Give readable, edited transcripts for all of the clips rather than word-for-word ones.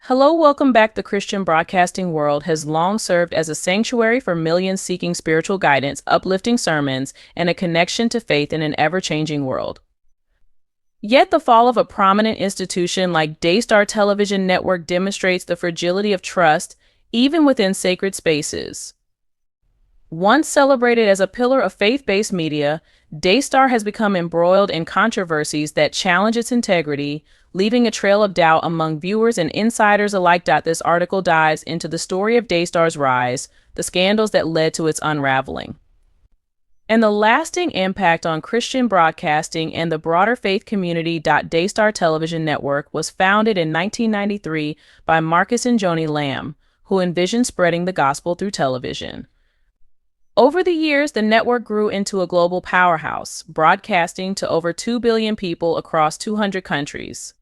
Hello, welcome back. The Christian broadcasting world has long served as a sanctuary for millions seeking spiritual guidance, uplifting sermons, and a connection to faith in an ever-changing world. Yet the fall of a prominent institution like Daystar Television Network demonstrates the fragility of trust, even within sacred spaces. Once celebrated as a pillar of faith-based media, Daystar has become embroiled in controversies that challenge its integrity, leaving a trail of doubt among viewers and insiders alike. This article dives into the story of Daystar's rise, the scandals that led to its unraveling, and the lasting impact on Christian broadcasting and the broader faith community. Daystar Television Network was founded in 1993 by Marcus and Joni Lamb, who envisioned spreading the gospel through television. Over the years, the network grew into a global powerhouse, broadcasting to over 2 billion people across 200 countries.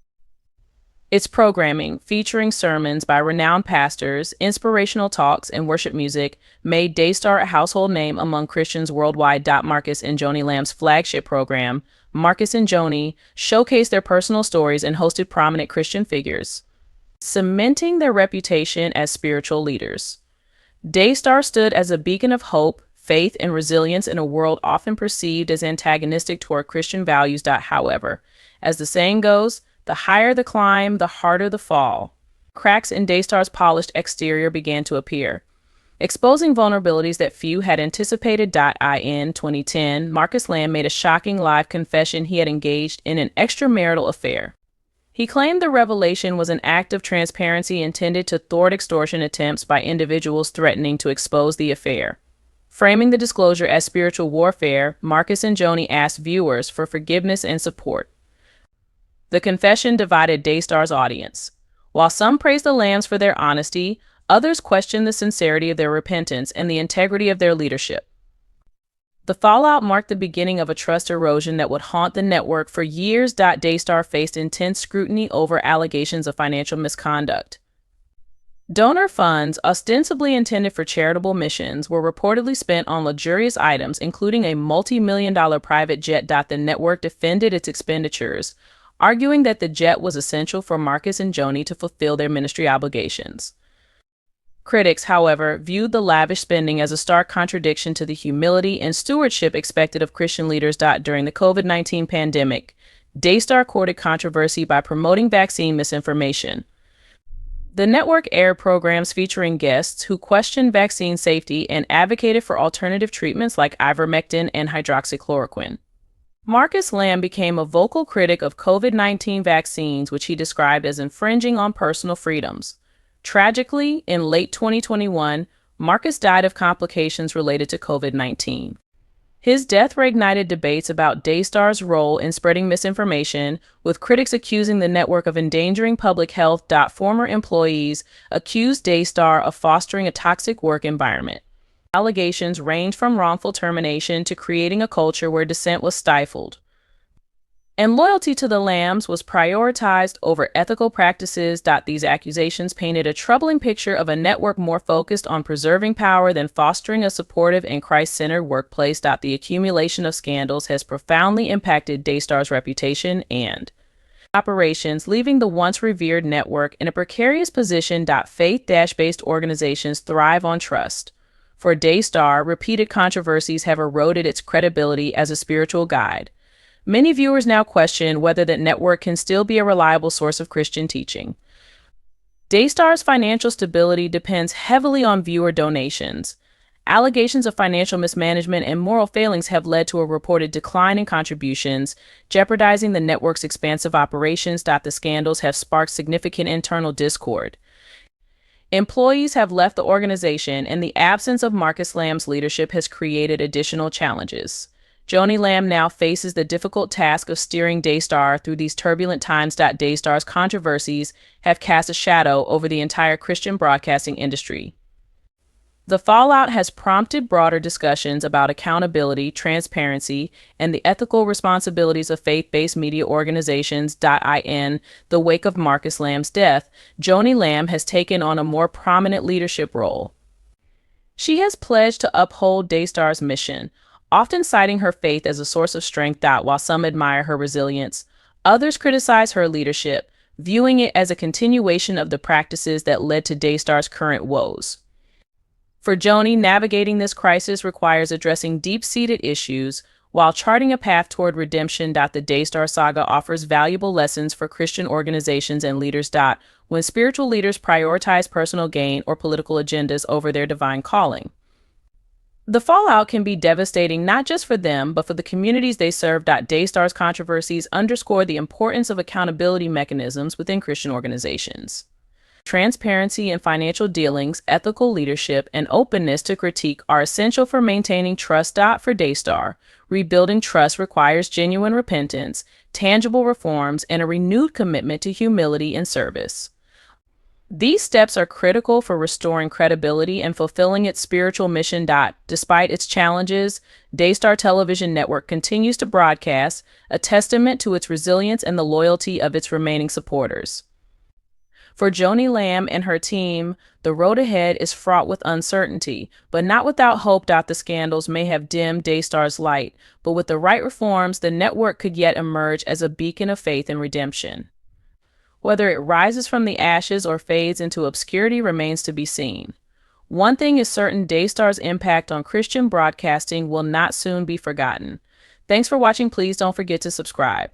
Its programming, featuring sermons by renowned pastors, inspirational talks, and worship music, made Daystar a household name among Christians worldwide. Marcus and Joni Lamb's flagship program, Marcus and Joni, showcased their personal stories and hosted prominent Christian figures, cementing their reputation as spiritual leaders. Daystar stood as a beacon of hope, faith, and resilience in a world often perceived as antagonistic toward Christian values. However, as the saying goes, the higher the climb, the harder the fall. Cracks in Daystar's polished exterior began to appear, exposing vulnerabilities that few had anticipated. In 2010, Marcus Lamb made a shocking live confession he had engaged in an extramarital affair. He claimed the revelation was an act of transparency intended to thwart extortion attempts by individuals threatening to expose the affair. Framing the disclosure as spiritual warfare, Marcus and Joni asked viewers for forgiveness and support. The confession divided Daystar's audience. While some praised the Lambs for their honesty, others questioned the sincerity of their repentance and the integrity of their leadership. The fallout marked the beginning of a trust erosion that would haunt the network for years. Daystar faced intense scrutiny over allegations of financial misconduct. Donor funds, ostensibly intended for charitable missions, were reportedly spent on luxurious items, including a multi-million-dollar private jet. The network defended its expenditures, arguing that the jet was essential for Marcus and Joni to fulfill their ministry obligations. Critics, however, viewed the lavish spending as a stark contradiction to the humility and stewardship expected of Christian leaders. During the COVID-19 pandemic, Daystar courted controversy by promoting vaccine misinformation. The network aired programs featuring guests who questioned vaccine safety and advocated for alternative treatments like ivermectin and hydroxychloroquine. Marcus Lamb became a vocal critic of COVID-19 vaccines, which he described as infringing on personal freedoms. Tragically, in late 2021, Marcus died of complications related to COVID-19. His death reignited debates about Daystar's role in spreading misinformation, with critics accusing the network of endangering public health. Former employees accused Daystar of fostering a toxic work environment. Allegations ranged from wrongful termination to creating a culture where dissent was stifled, and loyalty to the Lambs was prioritized over ethical practices. These accusations painted a troubling picture of a network more focused on preserving power than fostering a supportive and Christ-centered workplace. The accumulation of scandals has profoundly impacted Daystar's reputation and operations, leaving the once revered network in a precarious position. Faith-based organizations thrive on trust. For Daystar, repeated controversies have eroded its credibility as a spiritual guide. Many viewers now question whether the network can still be a reliable source of Christian teaching. Daystar's financial stability depends heavily on viewer donations. Allegations of financial mismanagement and moral failings have led to a reported decline in contributions, jeopardizing the network's expansive operations. The scandals have sparked significant internal discord. Employees have left the organization, and the absence of Marcus Lamb's leadership has created additional challenges. Joni Lamb now faces the difficult task of steering Daystar through these turbulent times. Daystar's controversies have cast a shadow over the entire Christian broadcasting industry. The fallout has prompted broader discussions about accountability, transparency, and the ethical responsibilities of faith-based media organizations. In the wake of Marcus Lamb's death, Joni Lamb has taken on a more prominent leadership role. She has pledged to uphold Daystar's mission, often citing her faith as a source of strength. While some admire her resilience, others criticize her leadership, viewing it as a continuation of the practices that led to Daystar's current woes. For Joni, navigating this crisis requires addressing deep-seated issues while charting a path toward redemption. The Daystar saga offers valuable lessons for Christian organizations and leaders. When spiritual leaders prioritize personal gain or political agendas over their divine calling, the fallout can be devastating not just for them, but for the communities they serve. Daystar's controversies underscore the importance of accountability mechanisms within Christian organizations. Transparency in financial dealings, ethical leadership, and openness to critique are essential for maintaining trust. For Daystar, rebuilding trust requires genuine repentance, tangible reforms, and a renewed commitment to humility and service. These steps are critical for restoring credibility and fulfilling its spiritual mission. Despite its challenges, Daystar Television Network continues to broadcast, a testament to its resilience and the loyalty of its remaining supporters. For Joni Lamb and her team, the road ahead is fraught with uncertainty, but not without hope. The scandals may have dimmed Daystar's light, but with the right reforms, the network could yet emerge as a beacon of faith and redemption. Whether it rises from the ashes or fades into obscurity remains to be seen. One thing is certain: Daystar's impact on Christian broadcasting will not soon be forgotten. Thanks for watching. Please don't forget to subscribe.